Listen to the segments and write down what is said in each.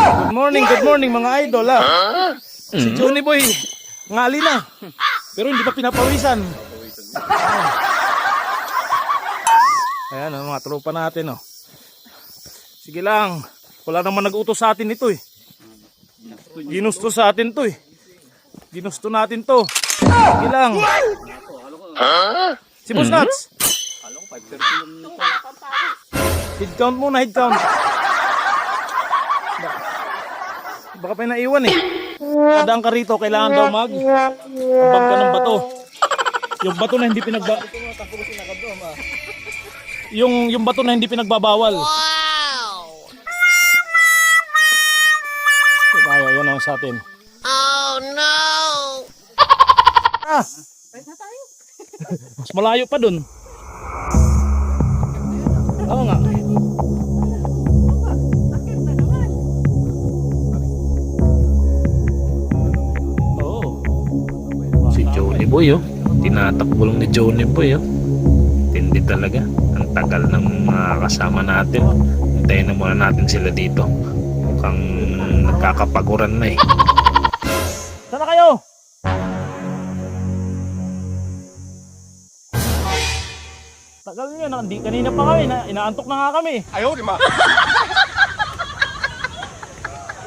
Good morning mga idol ha. Si Johnny Boy, ngali na. Pero hindi pa pinapawisan. Ayan ang mga tropa natin oh. Sige lang, wala naman nag-utos sa atin ito eh. Ginusto sa atin to eh. Ginusto natin to. Sige lang. Si Boss Nuts. Head count muna, head count. Baka pa naiwan eh. Kadaan ka rito, kailangan daw ambag ka ng bato. Yung bato na hindi yung bato na hindi pinagbabawal. Kaya yan ang sa atin. Oh no! Ah! Mas malayo pa dun. Oo nga. Si Johnny Boy oh. Tinatakbo lang ni Johnny Boy oh. Tindi talaga. Ang tagal ng kasama natin. Hintayin na muna natin sila dito. Mukhang nagkakapaguran na eh. Sana kayo? Tagal nyo na, hindi kanina pa kami, inaantok na nga kami. Ayaw, di ma.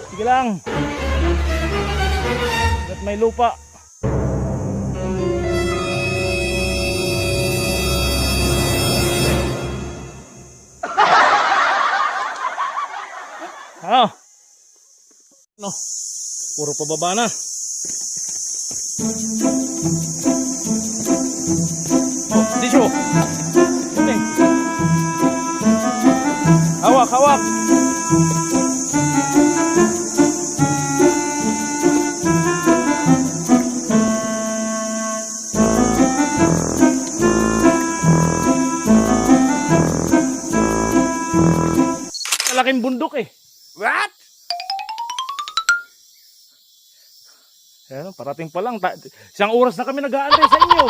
Sige lang. At may lupa. Ah. No. Puro pababa na. Oh, disyo. Okay. Hawak, hawak. Malaking bundok eh. What? Ayan, parating pa lang. Isang oras na kami nag-aantay sa inyo.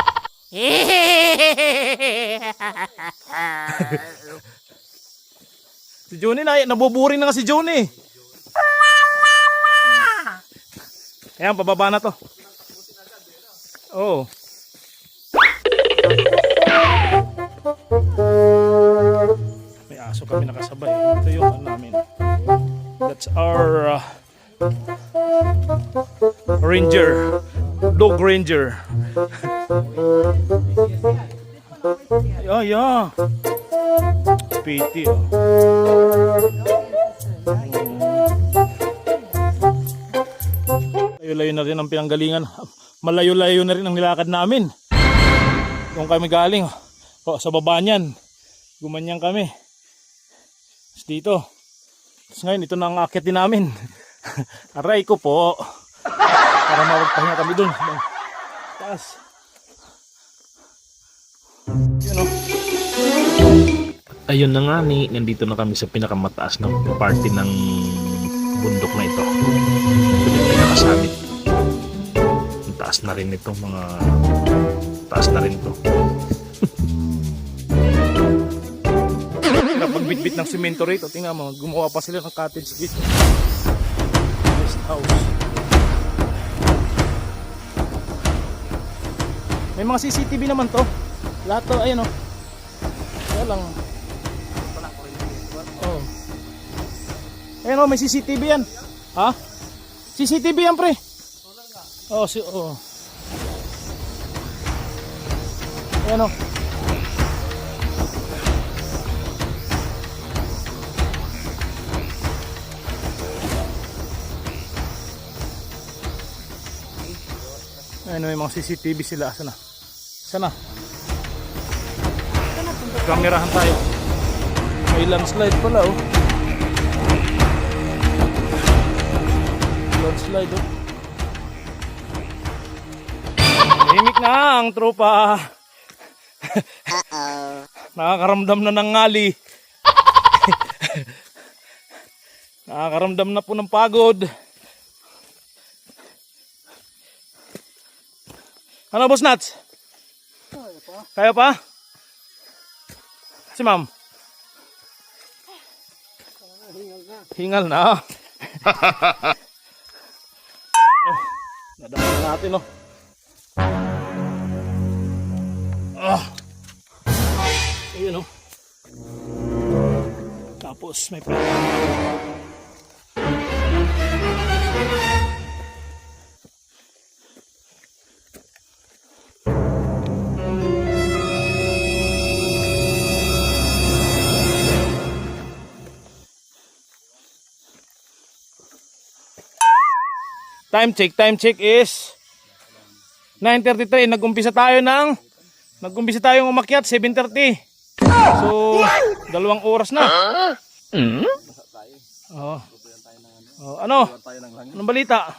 Si Johnny na, nabuburing na nga si Johnny. Ayan, pababa na to. Oo. May aso kami nakasabay. Ito yung ano namin. That's our ranger. Dog ranger. Yeah. Piti oh. Layo-layo na rin ang pinanggalingan. Malayo-layo na rin ang nilakad namin. Doon kami galing. Oh, sa baba niyan. Gumanyan kami. Tapos dito. Tapos ngayon, ito na ang akit din namin. Aray ko po. Para mawagpahinga kami dun. Taas. Yun o. Ayun na nga ni, nandito na kami sa pinakamataas na party ng bundok na ito. Yung pinakasabit. Ang taas na rin ito, mga taas na rin ito. Pagbitbit ng simento rito, tingnan mo, gumawa pa sila ng cottage dito. Guest house. May mga CCTV naman to. Lahat to, ayun o. Kaya lang. Oh. Ayun o, may CCTV yan. Ha? CCTV yan pre. Oh, oh. Ayan o. Ayun, may mga CCTV sila. Sana? Sana? Kamerahan tayo. May landslide pala oh. Landslide oh. Himik na ang tropa. Nakakaramdam na ng ngali. Nakakaramdam na po ng pagod. Ano Boss Nuts? Kaya pa? Si ma'am? Hingal na. Nadaan natin, no? Ah. Ayun, no? Tapos may pala. Time check is 9:33. Nag-umpisa tayong umakyat 7:30. So, 2 oras na. Oh. Oh, ano? Anong balita?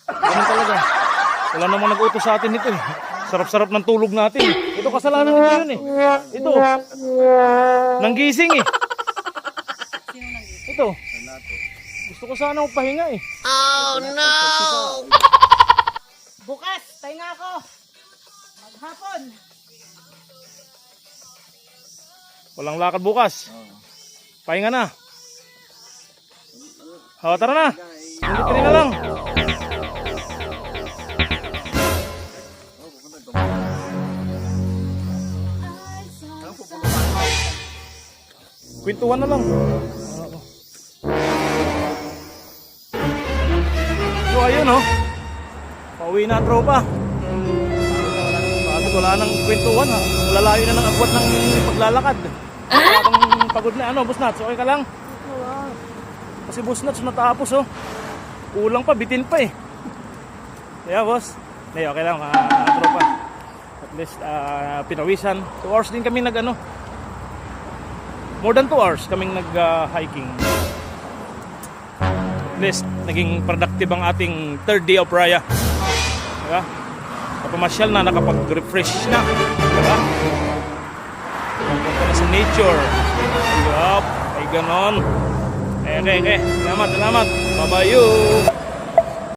Ganun talaga. Wala namang nag-utos sa atin nito eh. Sarap-sarap ng tulog natin. Ito kasalanan nito yun eh. Ito. Nanggising eh. Ito. Gusto ko sana magpahinga eh. Oh no! Bukas, pahinga ako. Maghapon. Walang lakad bukas. Pahinga na. O, tara na. Hindi ka na lang. Kwentuhan na lang. So, ayun oh. Pauwi na ang tropa. Bakit wala nang kwentuhan ha? Malalayo na ng agwat ng paglalakad. Wala kang pagod na ano, Boss Nats, okay ka lang? Kasi Boss Nats natapos oh. Kulang pa, bitin pa eh. Kaya boss, okay lang tropa. At least pinawisan. 2 hours din kami nag ano. More than 2 hours kaming nag-hiking. At least naging productive ang ating 3rd day of Raya. Diba? Kapamasyal na, nakapag-refresh na. Diba? Punta na sa nature. Yup, ay ganon. Okay. Salamat. Bye-bye you.